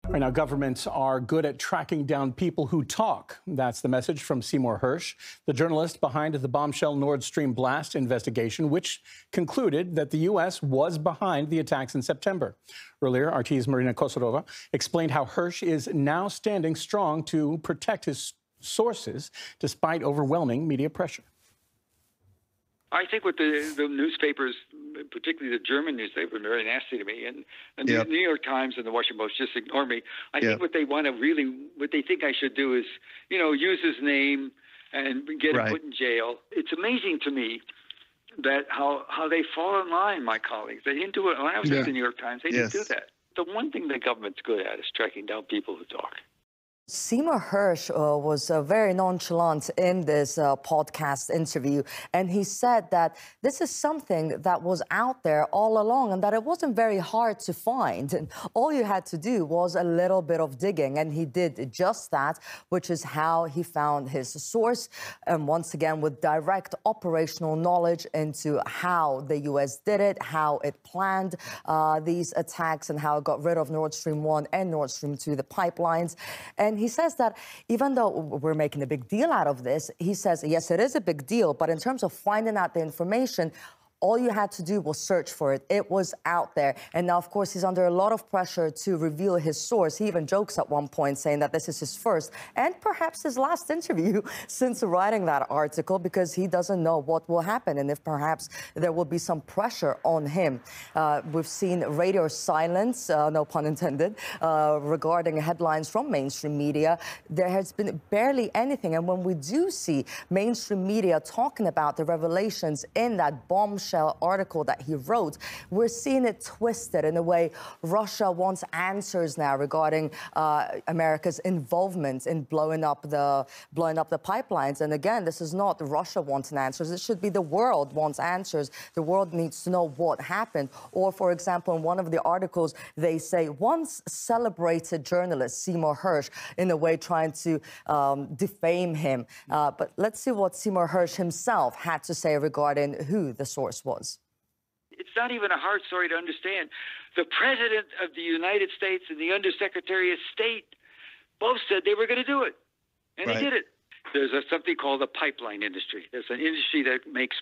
Right now, governments are good at tracking down people who talk. That's the message from Seymour Hersh, the journalist behind the bombshell Nord Stream blast investigation, which concluded that the U.S. was behind the attacks in September. Earlier, RT's Marina Kosarova explained how Hersh is now standing strong to protect his sources despite overwhelming media pressure. I think what the newspapers, particularly the German newspaper, are very nasty to me, and the New York Times and the Washington Post just ignore me. I think what they want to what they think I should do is, use his name and get him put in jail. It's amazing to me that how they fall in line, my colleagues. They didn't do it when I was at the New York Times. They didn't do that. The one thing the government's good at is tracking down people who talk. Seymour Hersh was very nonchalant in this podcast interview, and he said that this is something that was out there all along and that it wasn't very hard to find. And all you had to do was a little bit of digging, and he did just that, which is how he found his source, and once again with direct operational knowledge into how the U.S. did it, how it planned these attacks, and how it got rid of Nord Stream 1 and Nord Stream 2, the pipelines. And he says that even though we're making a big deal out of this, he says, yes, it is a big deal, but in terms of finding out the information, all you had to do was search for it. It was out there. And now, of course, he's under a lot of pressure to reveal his source. He even jokes at one point saying that this is his first and perhaps his last interview since writing that article, because he doesn't know what will happen and if perhaps there will be some pressure on him. We've seen radio silence, no pun intended, regarding headlines from mainstream media. There has been barely anything. And when we do see mainstream media talking about the revelations in that bombshell article that he wrote, we're seeing it twisted in a way. Russia wants answers now regarding America's involvement in blowing up the pipelines. And again, this is not Russia wanting answers. It should be the world wants answers. The world needs to know what happened. Or, for example, in one of the articles, they say once celebrated journalist Seymour Hersh, in a way trying to defame him. But let's see what Seymour Hersh himself had to say regarding who the source was. It's not even a hard story to understand. The President of the United States and the Undersecretary of State both said they were going to do it, and they did it. There's something called the pipeline industry. There's an industry that makes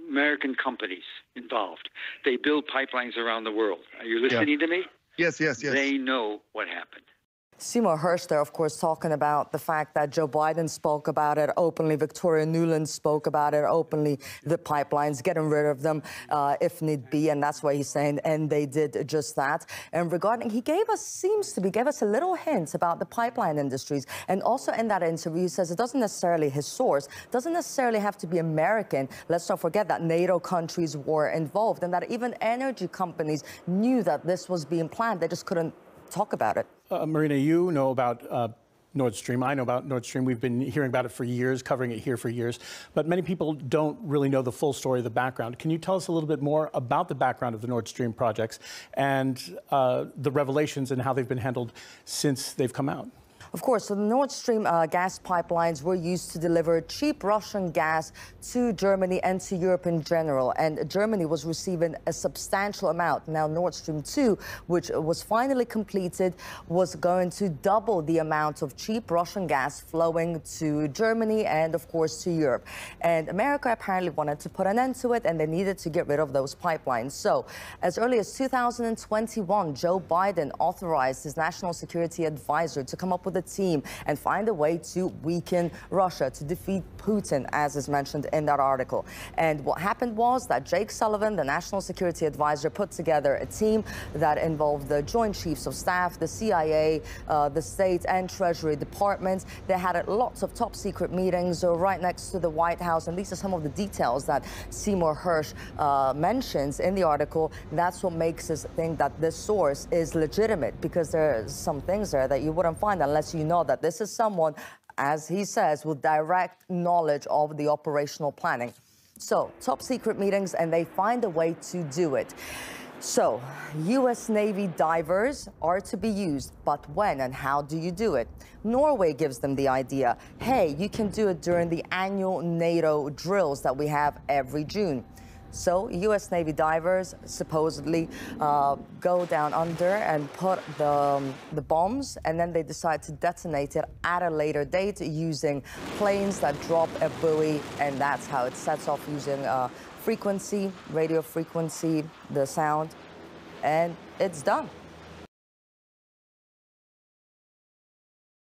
American companies involved. They build pipelines around the world. Are you listening to me? Yes, yes, yes. They know what happened. Seymour Hersh there, of course, talking about the fact that Joe Biden spoke about it openly, Victoria Nuland spoke about it openly, the pipelines, getting rid of them if need be, and that's why he's saying, and they did just that. And regarding, he gave us a little hint about the pipeline industries, and also in that interview, he says it doesn't necessarily, his source, doesn't necessarily have to be American. Let's not forget that NATO countries were involved, and that even energy companies knew that this was being planned. They just couldn't talk about it. Marina, you know about Nord Stream. I know about Nord Stream. We've been hearing about it for years, covering it here for years. But many people don't really know the full story of the background. Can you tell us a little bit more about the background of the Nord Stream projects and the revelations and how they've been handled since they've come out? Of course, so the Nord Stream gas pipelines were used to deliver cheap Russian gas to Germany and to Europe in general. And Germany was receiving a substantial amount. Now, Nord Stream 2, which was finally completed, was going to double the amount of cheap Russian gas flowing to Germany and, of course, to Europe. And America apparently wanted to put an end to it, and they needed to get rid of those pipelines. So, as early as 2021, Joe Biden authorized his national security advisor to come up with a team and find a way to weaken Russia, to defeat Putin, as is mentioned in that article. And what happened was that Jake Sullivan, the national security advisor, put together a team that involved the Joint Chiefs of Staff, the CIA, the State and Treasury departments. They had lots of top secret meetings right next to the White House. And these are some of the details that Seymour Hersh mentions in the article. That's what makes us think that this source is legitimate, because there are some things there that you wouldn't find unless you know that this is someone, as he says, with direct knowledge of the operational planning. So, top secret meetings, and they find a way to do it. So, U.S. Navy divers are to be used, but when and how do you do it? Norway gives them the idea. Hey, you can do it during the annual NATO drills that we have every June. So U.S. Navy divers supposedly go down under and put the bombs, and then they decide to detonate it at a later date using planes that drop a buoy, and that's how it sets off using frequency, radio frequency, the sound, and it's done.